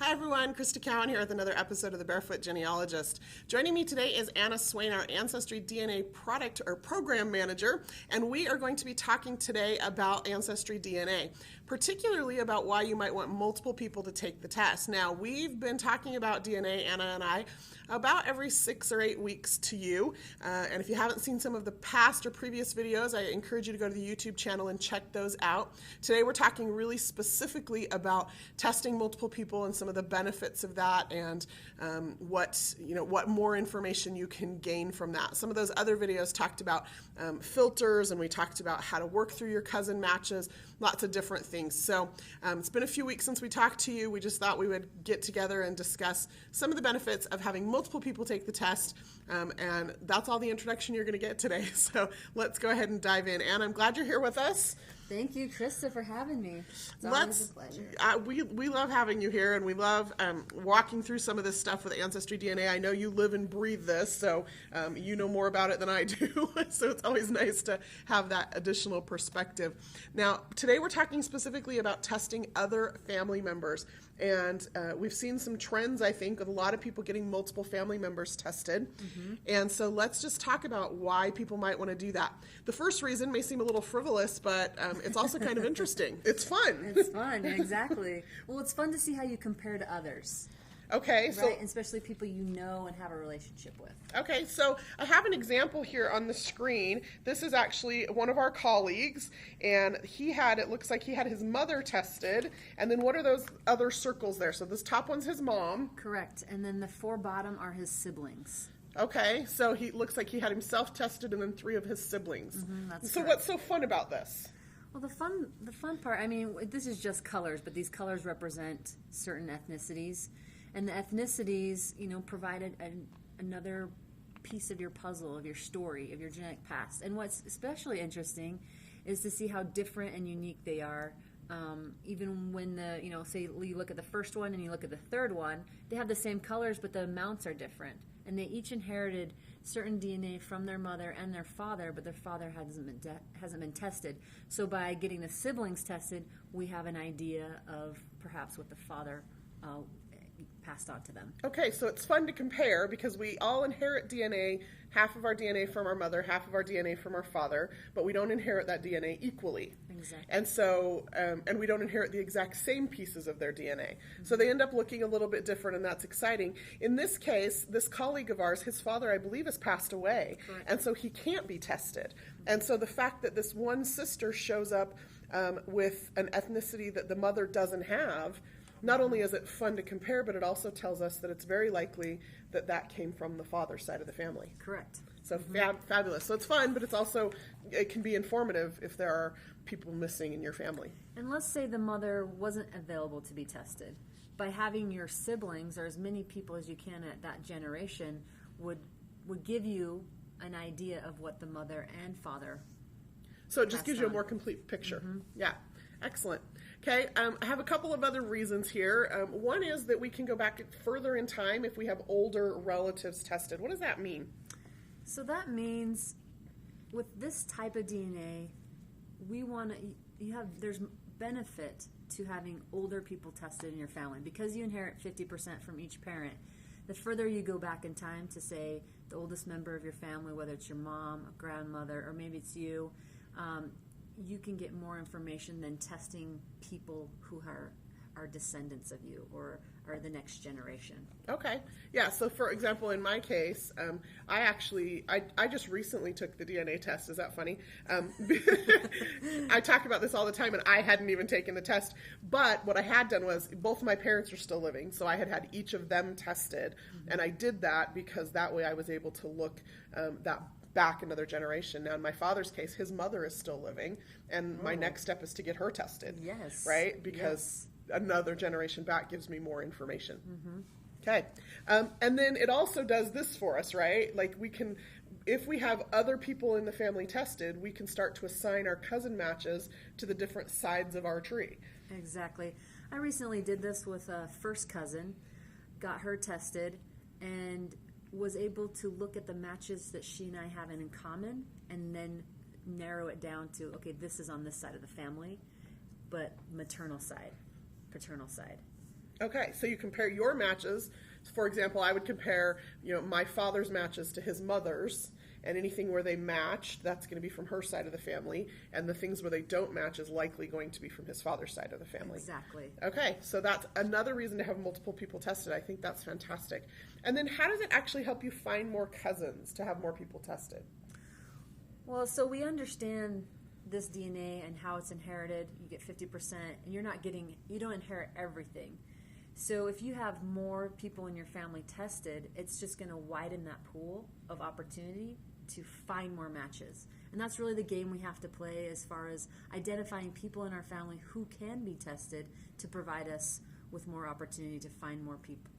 Hi everyone, Crista Cowan here with another episode of The Barefoot Genealogist. Joining me today is Anna Swayne, our AncestryDNA product or program manager, and we are going to be talking today about AncestryDNA, particularly about why you might want multiple people to take the test. Now, we've been talking about DNA, Anna and I, about every 6 or 8 weeks to you, and if you haven't seen some of the past or previous videos, I encourage you to go to the YouTube channel and check those out. Today we're talking really specifically about testing multiple people and some of the benefits of that, and what more information you can gain from that. Some of those other videos talked about filters, and we talked about how to work through your cousin matches, lots of different things. So it's been a few weeks since we talked to you. We just thought we would get together and discuss some of the benefits of having multiple people take the test, and that's all the introduction you're going to get today. So let's go ahead and dive in. Anna, I'm glad you're here with us. Thank you, Crista, for having me. It's always a pleasure. We love having you here, and we love walking through some of this stuff with AncestryDNA. I know you live and breathe this, so you know more about it than I do, so it's always nice to have that additional perspective. Now, today we're talking specifically about testing other family members, and we've seen some trends, I think, with a lot of people getting multiple family members tested, and so let's just talk about why people might want to do that. The first reason may seem a little frivolous, but it's also kind of interesting. It's fun. It's fun, exactly. Well, it's fun to see how you compare to others. Okay, right? so And especially people you know and have a relationship with. Okay, so I have an example here on the screen. This is actually one of our colleagues, and it looks like he had his mother tested, and then what are those other circles there? So this top one's his mom. Correct, and then the 4 bottom are his siblings. Okay, so he looks like he had himself tested and then 3 of his siblings. That's so correct. What's so fun about this? Well, the fun part, I mean, this is just colors, but these colors represent certain ethnicities. And the ethnicities, provided another piece of your puzzle, of your story, of your genetic past. And what's especially interesting is to see how different and unique they are. Even when say you look at the first one and you look at the third one, they have the same colors, but the amounts are different. And they each inherited certain DNA from their mother and their father, but their father hasn't been tested. So by getting the siblings tested, we have an idea of perhaps what the father passed on to them. Okay, so it's fun to compare because we all inherit DNA, half of our DNA from our mother, half of our DNA from our father, but we don't inherit that DNA equally. Exactly. And so, and we don't inherit the exact same pieces of their DNA. So they end up looking a little bit different, and that's exciting. In this case, this colleague of ours, his father, I believe, has passed away. Correct. And so he can't be tested. And so the fact that this one sister shows up with an ethnicity that the mother doesn't have, not only is it fun to compare, but it also tells us that it's very likely that that came from the father's side of the family. Correct. So fabulous. So it's fun, but it can be informative if there are people missing in your family. And let's say the mother wasn't available to be tested. By having your siblings, or as many people as you can at that generation, would give you an idea of what the mother and father. So it just gives you a more complete picture. Yeah. Excellent. Okay, I have a couple of other reasons here. One is that we can go back further in time if we have older relatives tested. What does that mean? So that means with this type of DNA, there's benefit to having older people tested in your family because you inherit 50% from each parent. The further you go back in time to, say, the oldest member of your family, whether it's your mom, a grandmother, or maybe it's you, you can get more information than testing people who are descendants of you or are the next generation. Okay. Yeah, so for example, in my case, I just recently took the DNA test. Is that funny? I talk about this all the time, and I hadn't even taken the test. But what I had done was both of my parents are still living, so I had each of them tested. And I did that because that way I was able to look back another generation. Now, in my father's case, his mother is still living, and my next step is to get her tested. Yes. Right? Because another generation back gives me more information. Okay. And then it also does this for us, right? Like if we have other people in the family tested, we can start to assign our cousin matches to the different sides of our tree. Exactly. I recently did this with a first cousin, got her tested, and was able to look at the matches that she and I have in common and then narrow it down to, okay, this is on this side of the family, but maternal side, paternal side. Okay, so you compare your matches. For example, I would compare, my father's matches to his mother's, and anything where they match, that's going to be from her side of the family, and the things where they don't match is likely going to be from his father's side of the family. Exactly. Okay, so that's another reason to have multiple people tested. I think that's fantastic. And then how does it actually help you find more cousins to have more people tested? Well, so we understand this DNA and how it's inherited. You get 50%, and you don't inherit everything. So if you have more people in your family tested, it's just going to widen that pool of opportunity to find more matches. And that's really the game we have to play as far as identifying people in our family who can be tested to provide us with more opportunity to find more people.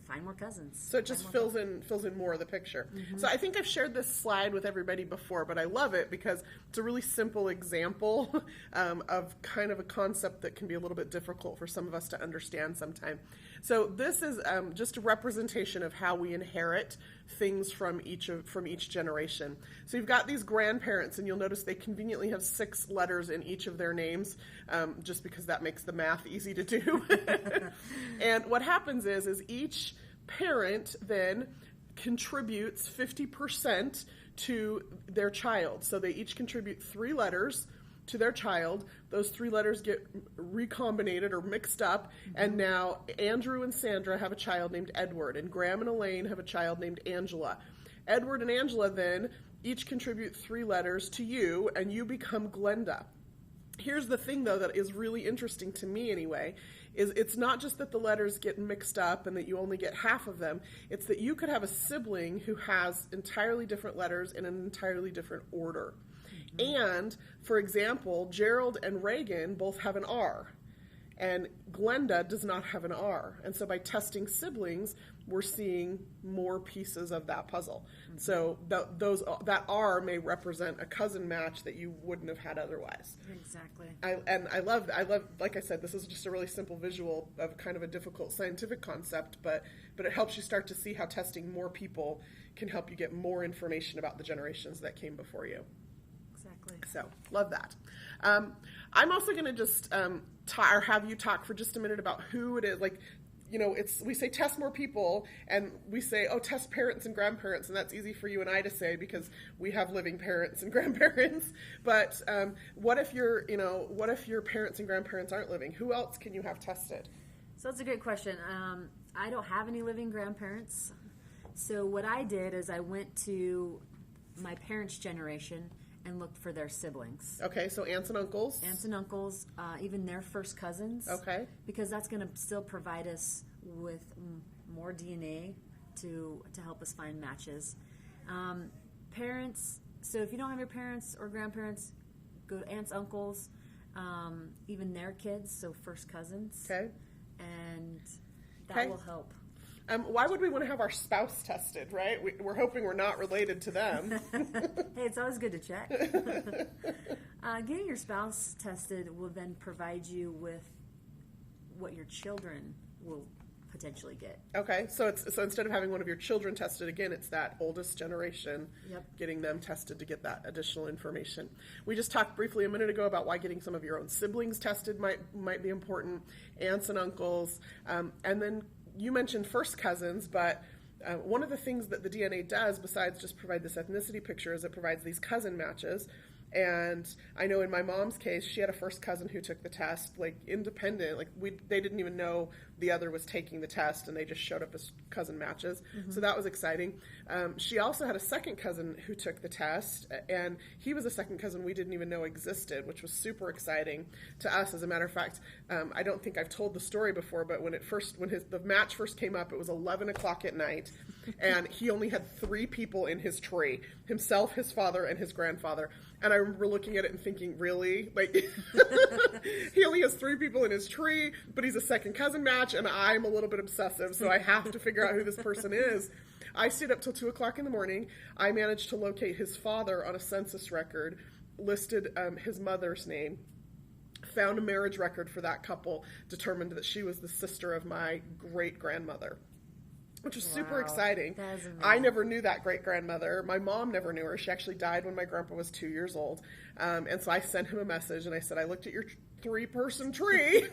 Find more cousins. So it just fills in more of the picture. Mm-hmm. So I think I've shared this slide with everybody before, but I love it because it's a really simple example of kind of a concept that can be a little bit difficult for some of us to understand sometimes. So this is just a representation of how we inherit things from each generation. So you've got these grandparents, and you'll notice they conveniently have 6 letters in each of their names, just because that makes the math easy to do. And what happens is each parent then contributes 50% to their child. So they each contribute 3 letters to their child. Those 3 letters get recombinated or mixed up, and now Andrew and Sandra have a child named Edward, and Graham and Elaine have a child named Angela. Edward and Angela then each contribute 3 letters to you, and you become Glenda. Here's the thing, though, that is really interesting to me anyway, is it's not just that the letters get mixed up and that you only get half of them. It's that you could have a sibling who has entirely different letters in an entirely different order. And, for example, Gerald and Reagan both have an R, and Glenda does not have an R. And so by testing siblings, we're seeing more pieces of that puzzle. Mm-hmm. So that R may represent a cousin match that you wouldn't have had otherwise. Exactly. I love, like I said, this is just a really simple visual of kind of a difficult scientific concept, but it helps you start to see how testing more people can help you get more information about the generations that came before you. Exactly. So, love that. I'm also going to just have you talk for just a minute about who it is. Like, we say test more people, and we say, test parents and grandparents, and that's easy for you and I to say because we have living parents and grandparents. But what if your parents and grandparents aren't living? Who else can you have tested? So that's a great question. I don't have any living grandparents. So what I did is I went to my parents' generation and looked for their siblings. Okay, so aunts and uncles. Aunts and uncles, even their first cousins. Okay. Because that's going to still provide us with more DNA to help us find matches. Parents, so if you don't have your parents or grandparents, go to aunts, uncles, even their kids, so first cousins. Okay. And that will help. Why would we want to have our spouse tested, right? We're hoping we're not related to them. Hey, it's always good to check. Getting your spouse tested will then provide you with what your children will potentially get. Okay, so instead of having one of your children tested, again, it's that oldest generation, getting them tested to get that additional information. We just talked briefly a minute ago about why getting some of your own siblings tested might be important, aunts and uncles, and then you mentioned first cousins, but one of the things that the DNA does, besides just provide this ethnicity picture, is it provides these cousin matches. And I know in my mom's case, she had a first cousin who took the test, like independent, like they didn't even know the other was taking the test, and they just showed up as cousin matches. Mm-hmm. So that was exciting. She also had a second cousin who took the test, and he was a second cousin we didn't even know existed, which was super exciting to us. As a matter of fact, I don't think I've told the story before, but when the match first came up, it was 11 o'clock at night, and he only had 3 people in his tree: himself, his father, and his grandfather. And I remember looking at it and thinking, really? Like, he only has 3 people in his tree, but he's a second cousin match, and I'm a little bit obsessive, so I have to figure out who this person is. I stayed up till 2 o'clock in the morning. I managed to locate his father on a census record, listed his mother's name, found a marriage record for that couple, determined that she was the sister of my great-grandmother, which was super exciting. I never knew that great-grandmother. My mom never knew her. She actually died when my grandpa was 2 years old. And so I sent him a message, and I said, I looked at 3-person tree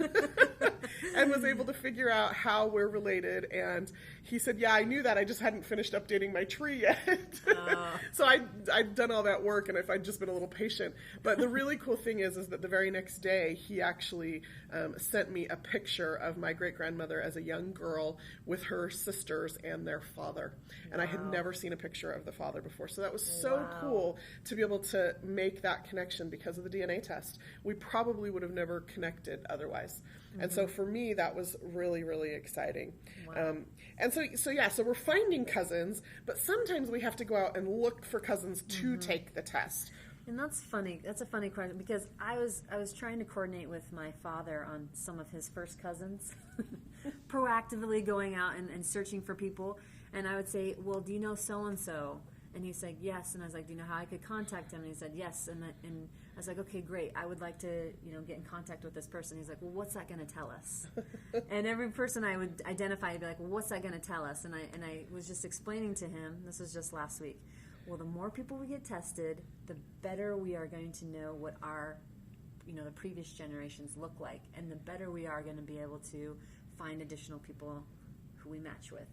and was able to figure out how we're related. And he said, yeah, I knew that. I just hadn't finished updating my tree yet. So I'd done all that work, and if I'd just been a little patient. But the really cool thing is that the very next day, he actually sent me a picture of my great-grandmother as a young girl with her sisters and their father. And I had never seen a picture of the father before. So that was so cool to be able to make that connection because of the DNA test. We probably would have never connected otherwise. And so for me, that was really, really exciting. And so we're finding cousins, but sometimes we have to go out and look for cousins to take the test. And that's funny. That's a funny question, because I was trying to coordinate with my father on some of his first cousins, proactively going out and searching for people. And I would say, well, do you know so-and-so? And he said, yes. And I was like, do you know how I could contact him? And he said, yes. And I was like, okay, great. I would like to, get in contact with this person. He's like, well, what's that going to tell us? And every person I would identify, I'd be like, well, what's that going to tell us? And I was just explaining to him, this was just last week, well, the more people we get tested, the better we are going to know what our, the previous generations look like. And the better we are going to be able to find additional people who we match with.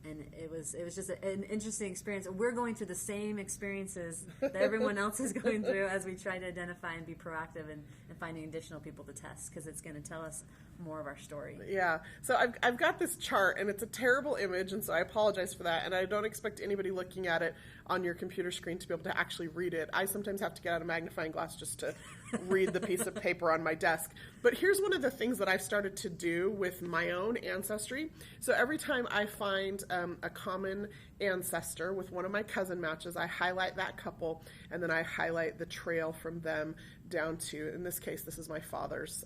And it was just an interesting experience. We're going through the same experiences that everyone else is going through as we try to identify and be proactive and finding additional people to test, because it's going to tell us more of our story. Yeah. So I've got this chart, and it's a terrible image, and so I apologize for that. And I don't expect anybody looking at it on your computer screen to be able to actually read it. I sometimes have to get out a magnifying glass just to read the piece of paper on my desk. But here's one of the things that I've started to do with my own ancestry. So every time I find a common ancestor with one of my cousin matches, I highlight that couple, and then I highlight the trail from them down to, in this case, this is my father's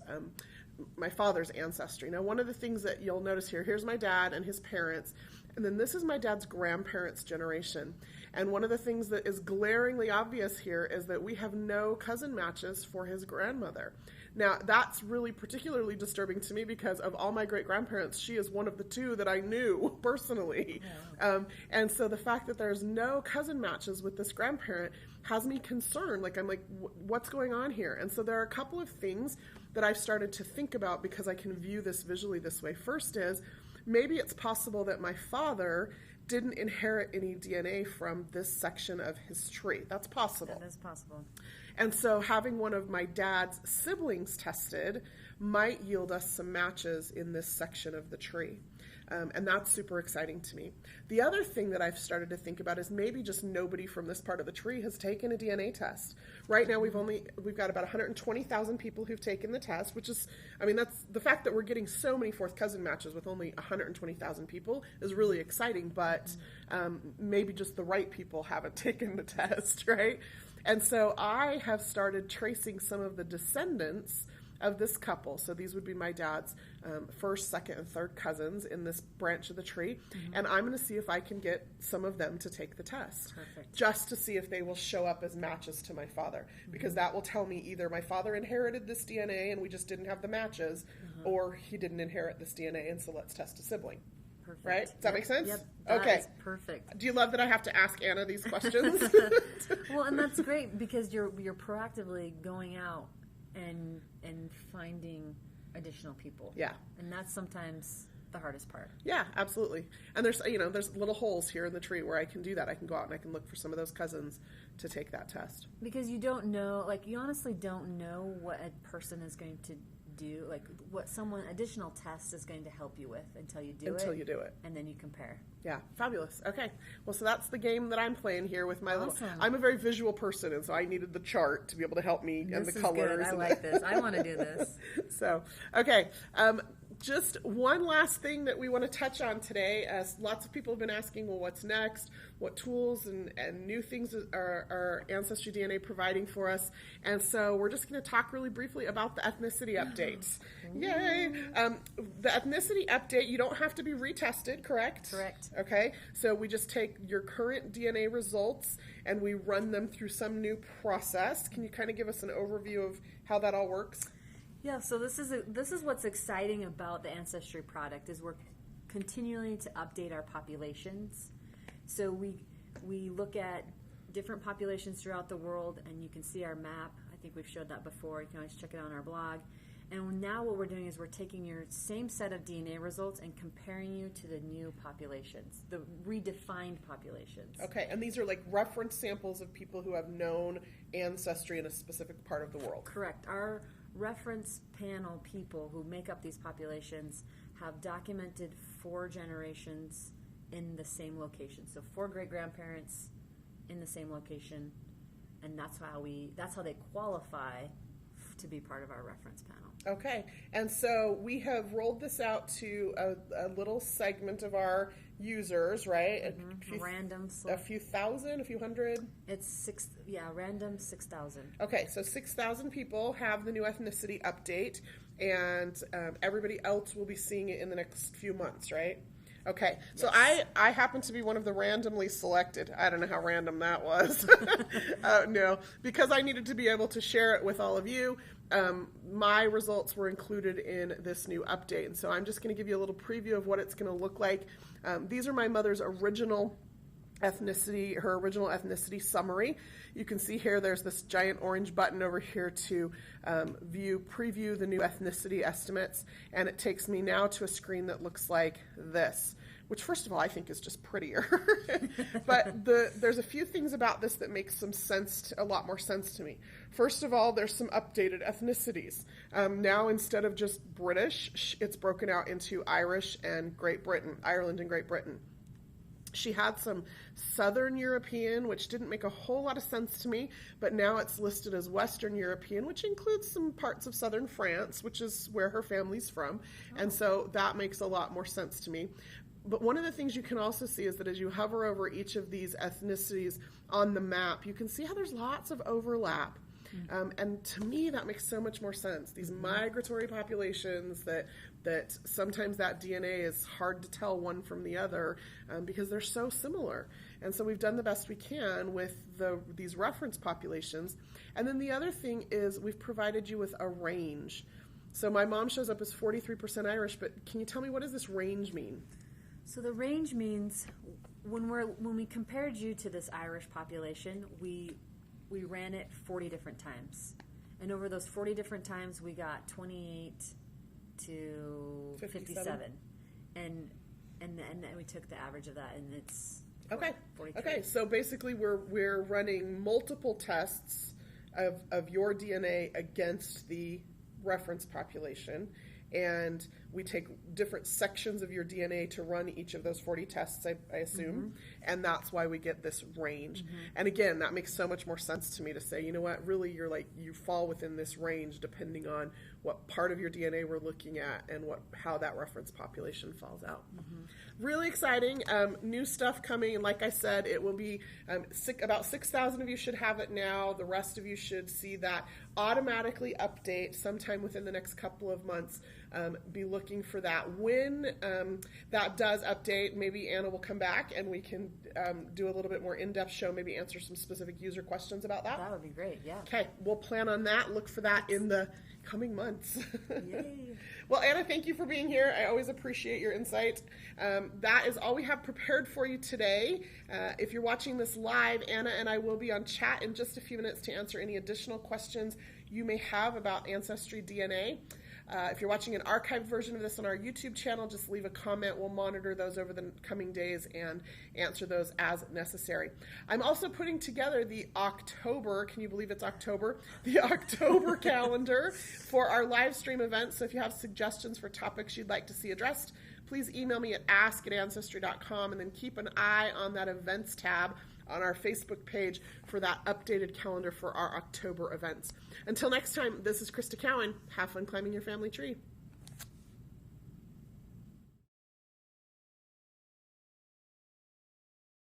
ancestry. Now, one of the things that you'll notice here's my dad and his parents, and then this is my dad's grandparents' generation. And one of the things that is glaringly obvious here is that we have no cousin matches for his grandmother. Now, that's really particularly disturbing to me because of all my great-grandparents, she is one of the 2 that I knew personally. Yeah. And so the fact that there's no cousin matches with this grandparent has me concerned. I'm like, what's going on here? And so there are a couple of things that I've started to think about because I can view this visually this way. First is, maybe it's possible that my father didn't inherit any DNA from this section of his tree. That's possible. That is possible. And so having one of my dad's siblings tested might yield us some matches in this section of the tree. And that's super exciting to me. The other thing that I've started to think about is maybe just nobody from this part of the tree has taken a DNA test. Right now we've got about 120,000 people who've taken the test, which is, that's the fact that we're getting so many fourth cousin matches with only 120,000 people is really exciting, but maybe just the right people haven't taken the test, right? And so I have started tracing some of the descendants of this couple. So these would be my dad's first, second, and third cousins in this branch of the tree. Mm-hmm. And I'm going to see if I can get some of them to take the test. Perfect. Just to see if they will show up as matches to my father. Mm-hmm. Because that will tell me either my father inherited this DNA and we just didn't have the matches, or he didn't inherit this DNA, and so let's test a sibling. Perfect. Right? Does that make sense? Yep. That okay. Is perfect. Do you love that I have to ask Anna these questions? Well, and that's great because you're proactively going out and finding additional people. Yeah. And that's sometimes the hardest part. Yeah, absolutely. And there's little holes here in the tree where I can do that. I can go out and I can look for some of those cousins to take that test. Because you don't know, you honestly don't know what a person is going to do, what someone additional test is going to help you with until you do it. And then you compare. Yeah, fabulous. Okay. Well, so that's the game that I'm playing here with my awesome. I'm a very visual person, and so I needed the chart to be able to help me and the colors. Good. I like this. I want to do this. So, okay. Just one last thing that we want to touch on today, as lots of people have been asking, well, what's next? What tools and new things are AncestryDNA providing for us? And so we're just going to talk really briefly about the ethnicity updates. Yay! The ethnicity update, you don't have to be retested, correct? Correct. Okay, so we just take your current DNA results and we run them through some new process. Can you kind of give us an overview of how that all works? Yeah, so this is what's exciting about the Ancestry product is we're continuing to update our populations. So we look at different populations throughout the world, and you can see our map. I think we've showed that before. You can always check it on our blog. And now what we're doing is we're taking your same set of DNA results and comparing you to the new populations, the redefined populations. Okay, and these are like reference samples of people who have known ancestry in a specific part of the world. Correct. Our reference panel people who make up these populations have documented 4 generations in the same location. So 4 great-grandparents in the same location, and that's how they qualify to be part of our reference panel. Okay, and so we have rolled this out to a little segment of our users, right? A few thousand, a few hundred? It's random 6,000. Okay, so 6,000 people have the new ethnicity update, and everybody else will be seeing it in the next few months, right? Okay, so yes. I happen to be one of the randomly selected. I don't know how random that was. No, because I needed to be able to share it with all of you. My results were included in this new update, and so I'm just going to give you a little preview of what it's going to look like. These are my mother's original ethnicity, her original ethnicity summary. You can see here there's this giant orange button over here to preview the new ethnicity estimates, and it takes me now to a screen that looks like this, which first of all I think is just prettier. But there's a few things about this that makes some sense, a lot more sense to me. First of all, there's some updated ethnicities. Now instead of just British, it's broken out into Irish and Ireland and Great Britain. She had some Southern European, which didn't make a whole lot of sense to me, but now it's listed as Western European, which includes some parts of Southern France, which is where her family's from. Oh. And so that makes a lot more sense to me. But one of the things you can also see is that as you hover over each of these ethnicities on the map, you can see how there's lots of overlap. And to me, that makes so much more sense. These migratory populations that sometimes that DNA is hard to tell one from the other because they're so similar. And so we've done the best we can with these reference populations. And then the other thing is we've provided you with a range. So my mom shows up as 43% Irish, but can you tell me, what does this range mean? So the range means when we compared you to this Irish population, we ran it 40 different times. And over those 40 different times, we got 28 to 57. And then we took the average of that, and it's 43. Okay, so basically we're running multiple tests of your DNA against the reference population, and we take different sections of your DNA to run each of those 40 tests, I assume, and that's why we get this range. And again, that makes so much more sense to me to say, you know what, really you fall within this range depending on what part of your DNA we're looking at and how that reference population falls out. Really exciting. New stuff coming, and like I said, it will be about 6,000 of you should have it now. The rest of you should see that automatically update sometime within the next couple of months. Be looking for that. When that does update, maybe Anna will come back and we can do a little bit more in-depth show, maybe answer some specific user questions about that. That would be great, yeah. Okay, we'll plan on that. Look for that in the coming months. Yay. Well, Anna, thank you for being here. I always appreciate your insight. That is all we have prepared for you today. If you're watching this live, Anna and I will be on chat in just a few minutes to answer any additional questions you may have about AncestryDNA. If you're watching an archived version of this on our YouTube channel, just leave a comment. We'll monitor those over the coming days and answer those as necessary. I'm also putting together the October, can you believe it's October? The October calendar for our live stream events. So if you have suggestions for topics you'd like to see addressed, please email me at ask@ancestry.com, and then keep an eye on that events tab on our Facebook page for that updated calendar for our October events. Until next time, this is Crista Cowan. Have fun climbing your family tree.